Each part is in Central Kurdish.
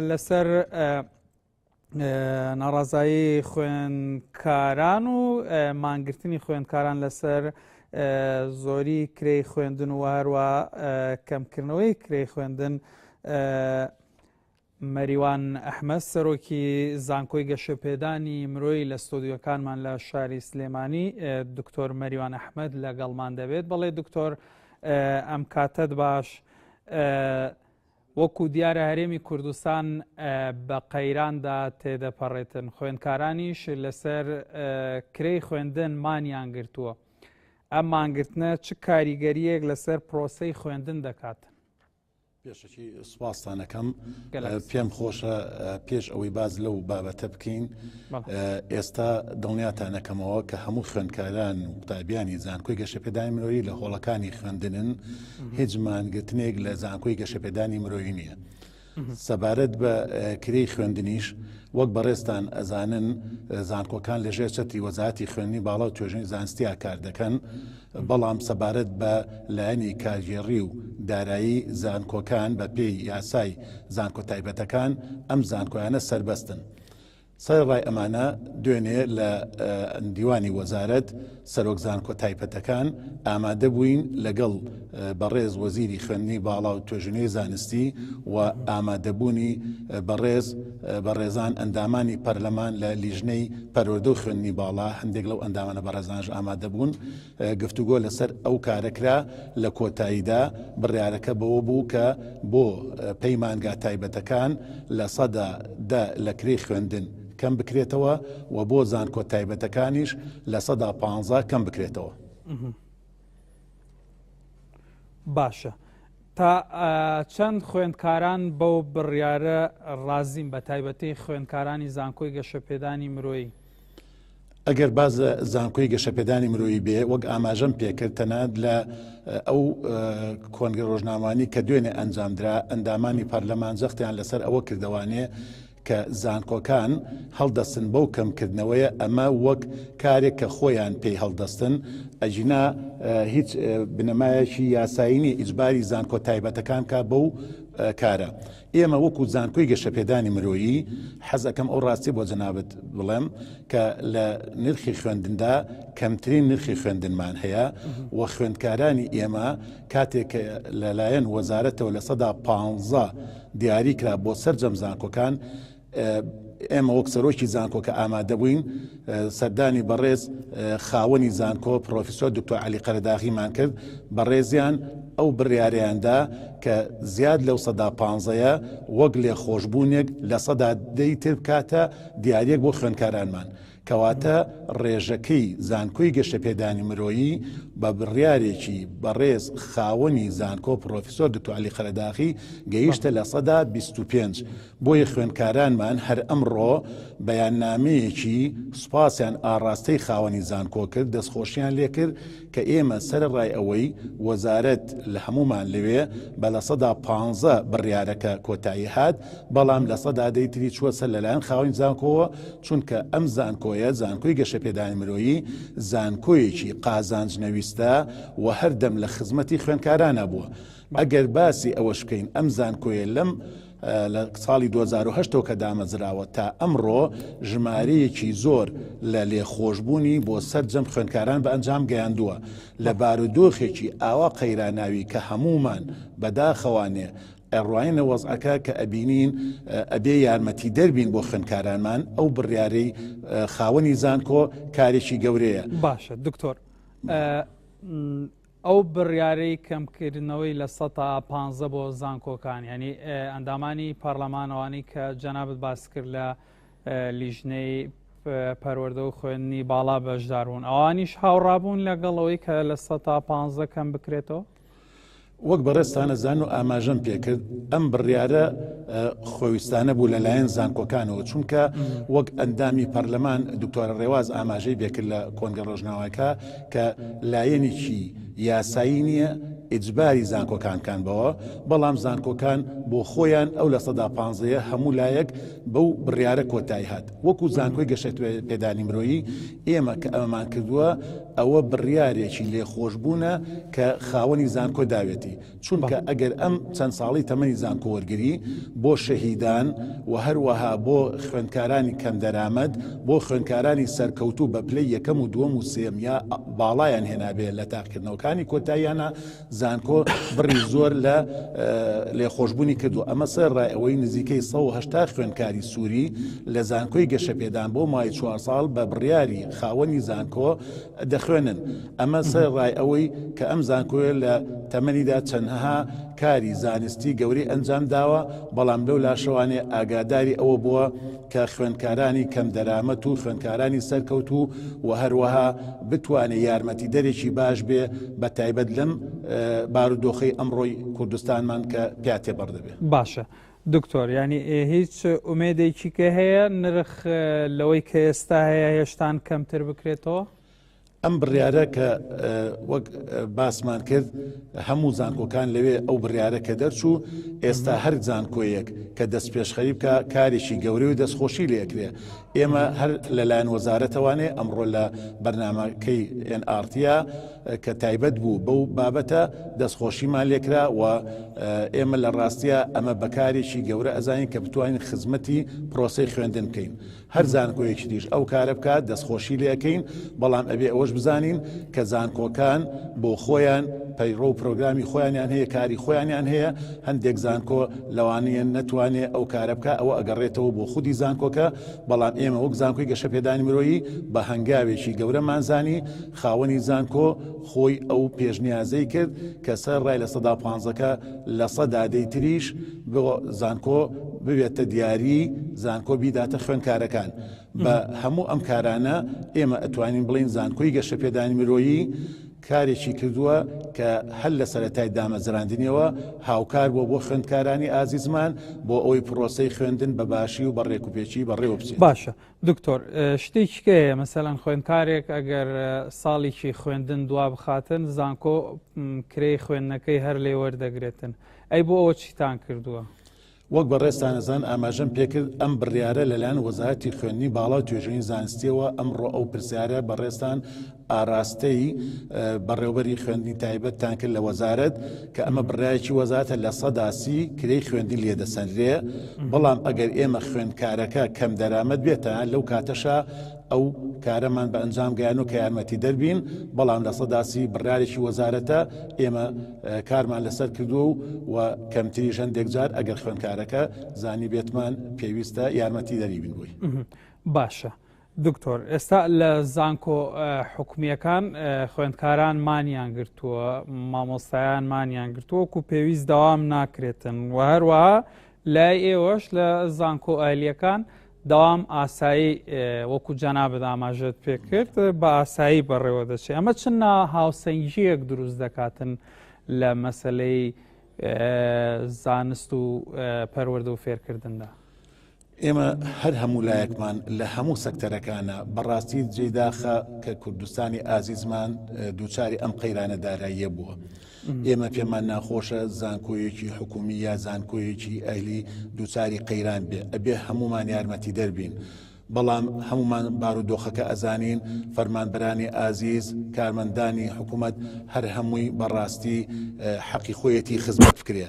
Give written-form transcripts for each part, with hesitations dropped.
لەسەر ناڕازایی خوێندکاران و مانگرتنی خوێندکاران لەسەر زۆری کرێی خوێندن و هەروە کەمکردنەوەی کرێی خوێندن مەریوان ئەحمەد سەرۆکی زانکۆی گەشەپێدانی مرۆیی لە ستۆدیۆکانمان لە شاری سلێمانی دکتۆر مەریوان ئەحمەد لەگەڵمان دەبێت. بەڵێ دکتۆر ئەم کاتت باش، وەکو دیارە هەرێمی کوردستان بە قەیراندا تێدەپەڕێتن، خوێندکارانیش لەسەر کرێی خوێندن مانیان گرتووە. ئەم مانگرتنە چ کاریگەریەک لەسەر پرۆسەی خوێندن دەکات؟ پێشەکی سوپاسانەکەم پێم خۆشە پێش ئەوەی باز لەو بابەتە بکەین ئێستا دڵنیاتانەکەمەوە کە هەموو خوێندکاران و قوتابیانی زانکۆی گەشەپێدانی مرۆیی لە هۆڵەکانی خوێندنن، هیچ مانگرتنێک لە زانکۆی گەشەپێدانی مرۆیی نییە. سەبارەت بە کرێی خوێندنیش وەک بەڕێستان ئەزانن زانکۆکان لەژێر چەتری وەزارەتی خوێندنی باڵا و توێژنی زانستیا کار دەکەن، بەڵام سەبارەت بە لایەنی کارژێڕی و دارایی زانکۆکان بە پێی یاسای زانکۆ تایبەتەکان ئەم زانکۆیانە سەربەستن. سەر ڕای ئەمانە دوێنێ لە دیوانی وەزارەت سەرۆک زانکۆ تایبەتەکان ئامادە بووین لەگەڵ بەڕێز وەزیری خوێندنی باڵا و توێژنەی زانستی و ئامادەبوونی بەڕێزان ئەندامانی پەرلەمان لە لیژنەی پەروەردە و خوێندنی باڵا، هەندێک لەو ئەندامانە بەڕێزانش ئامادە بوون. گفتوگۆ لەسەر ئەو کارەکرا لە کۆتاییدا بڕیارەکە بەوە بوو کە بۆ پەیمانگا تایبەتەکان لە سەدا لە کرێی خوێندن کەم بکرێتەوە و بۆ زانکۆ تایبەتەکانیش لە سەدا 15 کەم بکرێتەوە. باشە، تا چەند خوێندکاران بەو بڕیارە ڕازیم بە تایبەتی خوێندکارانی زانکۆی گەشەپێدانی مرۆیی؟ ئەگەر باز زانکۆی گەشەپێدانی مرۆیی بێ، وەک ئاماژەم پێکرد تەنانەت لە ئەو کۆنگرە ڕۆژنامانی کە دوێنێ ئەنجامدرا ئەندامانی پەرلەمان جەختیان لەسەر ئەوە کردوانێ کە زانکۆکان هەڵدەستن بەو کەمکردنەوەیە، ئەمە وەک کارێک کە خۆیان پێی هەڵدەستن، ئەجینا هیچ بنەمایەکی یاسایینی ئیجباری زانکۆ تایبەتەکان کا بەو کارە. ئێمە وەکو زانکۆی گەشەپێدانی مرۆیی حەزەکەم ئەو ڕاستی بۆ جەنابەت بڵێم کە لە نرخی خوێندندا کەمترین نرخی خوێندنمان هەیە و خوێندکارانی ئێمە کاتێک لەلایەن وەزارەتەوە لە سەدا 15 دیاری کرا بۆ سەرجەم زانکۆکان، ئێمە وەک سەرۆکی زانکۆ کە ئامادە بووین، سەردانی بەڕێز خاوەنی زانکۆ پرۆفیسۆر دکتۆر عەلی قەرەداغیمان کرد، بەڕێزیان ئەو بڕیارەیاندا کە زیاد لەو سەدا 15ە وەک لێ خۆشببوونێک لە سەدا 10 تر بکاتە دیارێک بۆ خوێندکارانمان، کەواتە ڕێژەکەی زانکۆی گەشەپێدانی مرۆیی بە بڕیارێکی بەڕێز خاوەنی زانکۆ پرۆفیسۆر دکتۆر عەلی قەرەداغی گەیشتە لە سەدا 25. بۆیە خوێندکارانمان هەر ئەمڕۆ بەیاننامەیەکی سوپاسیان ئاڕاستەی خاوەنی زانکۆ کرد، دەستخۆشیان لێ کرد کە ئێمە سەرڕای ئەوەی وەزارەت لە هەمومان لەوێ بە لە سەدا 15 بڕیارەکە کۆتایی هات، بەڵام لە سەدا 10 تری چووە سەر لەلایەن خاوەنی زانکۆوە، چونکە ئەم زانکۆیە زانکۆی گەشەپێدانی مرۆیی زانکۆیەکی قازانجنەویستە و هەردەم لە خزمەتی خوێندکارانە بووە. ئەگەر باسی ئەوەش بکەین ئەم زانکۆیە لەم لە ساڵی 2010 کە دامەزراوە تا ئەمڕۆ ژمارەیەکی زۆر لە لێخۆشببوونی بۆ سەرجەم خوێندکاران بە ئەنجام گەیاندووە لە بارودۆخێکی ئاوا قەیراناوی کە هەمومان بەداخەوانێ ئەڕواینە وەزعەکە کە ئەبینین ئەبێ یارمەتی دەربین بۆ خوێندکارانمان، ئەو بڕیارەی خاوەنی زانکۆ کارێکی گەورەیە. باشە دکتۆر، ئەو بڕیارەی کەمکردنەوەی لە سەدا 15 بۆ زانکۆکان، ینی ئەندامانی پەرلەمانەوانی کە جەنابەت باس کرد لە لیژنەی پەروەردە و خوێندنی باڵا بەشداربوون، ئەوانیش هاوڕابوون لەگەڵەوەی کە لە سەدا 15 کەم بکرێتەوە؟ وەک بەڕێستانە زان و ئاماژەم پێکرد ئەم بڕیارە خۆویستانە بوو لەلایەن زانکۆکانەوە، چونکە وەک ئەندامی پەرلەمان دکتۆرە ڕێواز ئاماژەی بێکرد لە کۆنگرە ڕۆژناوەکە کە لایەنێکی یاسایی نییە ئیجباری زانکۆکان بەوە بەڵام زانکۆکان بۆ خۆیان ئەو لە سەدا 15 هەموو لایەک بەو بڕیارە کۆتایی هات وەکو زانکۆی گەشەپێدانی مرۆیی ئێمە کە ئەمەمان کردووە ئەوە بڕیارێکی لێخۆشبوونە کە خاوەنی زانکۆ داوێتی چونکە ئەگەر ئەم چەند ساڵی تەمەنی زانکۆ وەرگری بۆ شەهیدان و هەروەها بۆ خوێندکارانی کەم دەرامەد بۆ خوێندکارانی سەرکەوتوو بە پلەی یەکەم و دووەم و سێم یا باڵایان هێنابێت لە تاقیکردنەوەکانی کۆتاییانە زانکۆ بڕی زۆر لە لێخۆشببوونی کردو ئەمە سەر ڕای ئەوەی نزیکەی 180 خوێندکاری سووری لە زانکۆی گەشەپێدان بۆ مای 4 ساڵ بە بڕیاری خاوەنی زانکۆ دەخوێنن ئەمە سەر ڕای ئەوەی کە ئەم زانکۆیە لە تەمەنیدا چەندها کاری زانستی گەورەی ئەنجام داوە بەڵام لەو لاشەوانێ ئاگاداری ئەوە بووە کە خوێندکارانی کەم دەرامەت و خوێندکارانی سەرکەوتوو و هەروەها بتوانێت یارمەتی دەرێکی باش بێ بە تایبەت لەم بارودۆخەی ئەمڕۆی کوردستانمان کە پیاتێ بەردەبێت. باشە دکتۆر ینی هیچ ئومێدێکی کە هەیە نرخ لەوەی کە ئێستا هەیە هێشتان کەمتر بکرێتەوە؟ ئەم بڕیارە کە وەک باسمان کرد هەموو زانکۆکان لەوێ ئەو بڕیارە کە دەرچوو ئێستا هەر زانکۆیەک کە دەست پێشخەری بکە کارێکی گەورەی و دەستخۆشی لێکرێ ئێمە هەر لەلایەن وەزارەتەوانێ ئەمڕۆ لە بەرنامەکەی NRTیا کە تایبەت بوو بەو بابەتە دەستخۆشیمان لێکرا و ئێمە لە ڕاستیە ئەمە بەکارێکی گەورە ئەزانین کە بتوانین خزمەتی پرۆسەی خوێندن بکەین هەر زانکۆیەکی دیش ئەو کارە بکات دەستخۆشی لێەکەین بەڵام ئەبێ ئەوەش بزانین کە زانکۆکان بۆ خۆیان پەیڕۆ و پرۆگرامی خۆیانیان هەیە کاری خۆیانیان هەیە هەندێک زانکۆ لەوانەیە نەتوانێت ئەو کارە بکە ئەوە ئەگەڕێتەوە بۆ خودی زانکۆکە بەڵام ئێمە وەک زانکۆی گەشەپێدانی مرۆیی بە هەنگاوێکی گەورەمانزانی خاوەنی زانکۆ خۆی ئەو پێشنیازەی کرد کە سەر ڕای لە سەدا 15 لە سەدا دەیتریش بۆ زانکۆ ببێتە دیاری زانکۆ بیداتە خوێندکارەکان بە هەموو ئەم کارانە ئێمە ئەتوانین بڵین زانکۆی گەشەپێدانی مرۆیی کارێکی کردووە کە هەل لە سەرەتای دامەزراندنیەوە هاوکار بۆ خوێندکارانی ئازیزمان بۆ ئەوەی پرۆسەی خوێندن بە باشی و بە ڕێکوپێکی بەڕێوە بچێت. باشە دکتۆر شتێکی کەیە مەسەلەن خوێندکارێک ئەگەر ساڵێکی خوێندن دوا بخاتن زانکۆ کرێی خوێندنەکەی هەر لێ وەردەگرێتن ئەی بۆ ئەوە چیتان کردووە؟ وەک بەڕێستانەزان ئاماژەم پێکرد ئەم بڕیارە لەلایەن وەزارەتی خوێندنی باڵا و توێژینی زانستیەوە ئەمڕۆ ئەو پرسیارە بەڕێستان ئاراستەی بەڕێوەبەری خوێندنی تایبەتتان کرد لە وەزارەت کە ئەمە بڕایەکی وەزارەتە لە سەداسی کرێی خوێندی لێدەسەنرێ بەڵام ئەگەر ئێمە خوێندکارەکە کەم دەرامەت بێتە لەو کاتەشە ئەو کارەمان بە ئەنجام گەیان و کە یارمەتی دەربین بەڵام لە سەداسی بڕارێکی وەزارەتە ئێمە کارمان لەسەر کردووە و کەمتری ژەندێک جار ئەگەر خوێندکارەکە زانی بێتمان پێویستە یارمەتی دەریبین بووی. باشە دکتۆر ئێستا لە زانکۆ حکومیەکان خوێندکاران مانیان گرتووە مامۆستایان مانیان گرتووە و پێویست دەوام ناکرێتن و هەروەها لای ئێوەش لە زانکۆ ئایلیەکان دەوام ئاسایی وەکو جەنابەت ئاماژەت پێکرد بە ئاسایی بەڕێوە دەچێت ئەمە چنە هاوسەنگیەک دروست دەکاتن لە مەسەلەی زانست و پەروەردە و فێرکردندا. ئێمە هەر هەموو لایەکمان لە هەموو سەکتەرەکانە بەڕاستی جێداخە کە کوردستانی ئازیزمان دووچاری ئەم قەیرانە داراییە بووە. ئێمە پێمان ناخۆشە زانکۆیەکی حکومی یا زانکۆیەکی ئەهلی دووچاری قەیران بێ ئەبێ هەمومان یارمەتی دەربین. بەڵام هەمومان بارودۆخەکە ئەزانین فەرمانبەرانی ئازیز کارمەندانی حکوومەت هەر هەمووی بەڕاستی حەقی خۆیەتی خزمەت بکرێ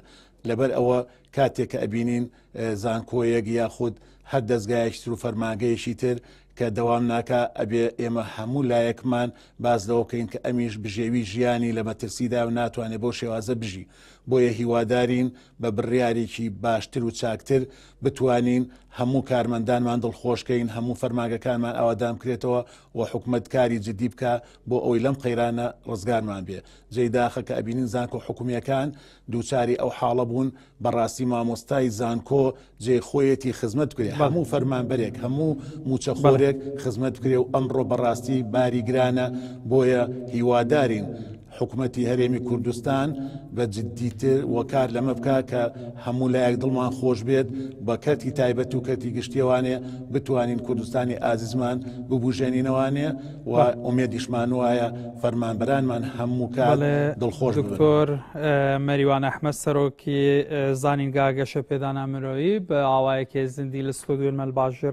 لەبەر ئەوە کاتێک کە ئەبینین زانکۆیەک یاخود هەر دەستگایەکی تر و فەرمانگەیەکی تر کە دەوام ناکە ئەبێ ئێمە هەموو لایەکمان باز دەوەکەین کە ئەمیش بژێوی ژیانی لە مەترسیدا و ناتوانێت بۆ شێوازە بژی بۆیە هیوادارین بە بڕیارێکی باشتر و چاکتر بتوانین هەموو کارمەندانمان دڵخۆشکەین هەموو فەرمانگەکانمان ئاوادام کرێتەوە و حکوومەتکاری جدی بکە بۆ ئەوی لەم قەیرانە ڕزگارمان بێ جێداخە کە ئەبینین زانکۆ حکومیەکان دووچاری ئەو حاڵە بوون بەڕاستی مامۆستای زانکۆ جێخۆیەتی خزمەت بکرێت هەموو فەرمانبەرێک هەموو موچەخۆرێک خزمەت بکرێ و ئەمڕۆ بەڕاستی باری گرانە بۆیە هیوادارین حکوومەتی هەرێمی کوردستان بە جددیتر وەکار لەمە بکە کە هەموو لایەک دڵمان خۆش بێت بە کەرتی تایبەت و کەرتی گشتیەوانێ بتوانین کوردستانی ئازیزمان ببوژێنینەوانێ و ئومێدیشمان وایە فەرمانبەرانمان هەموو کار دڵخۆش بن. دکتۆر مەریوان ئەحمەد سەرۆکی زانینگا گەشەپێدانە مرۆیی بە ئاوایەکی زیندی لە ستۆدیۆ مەلباژێر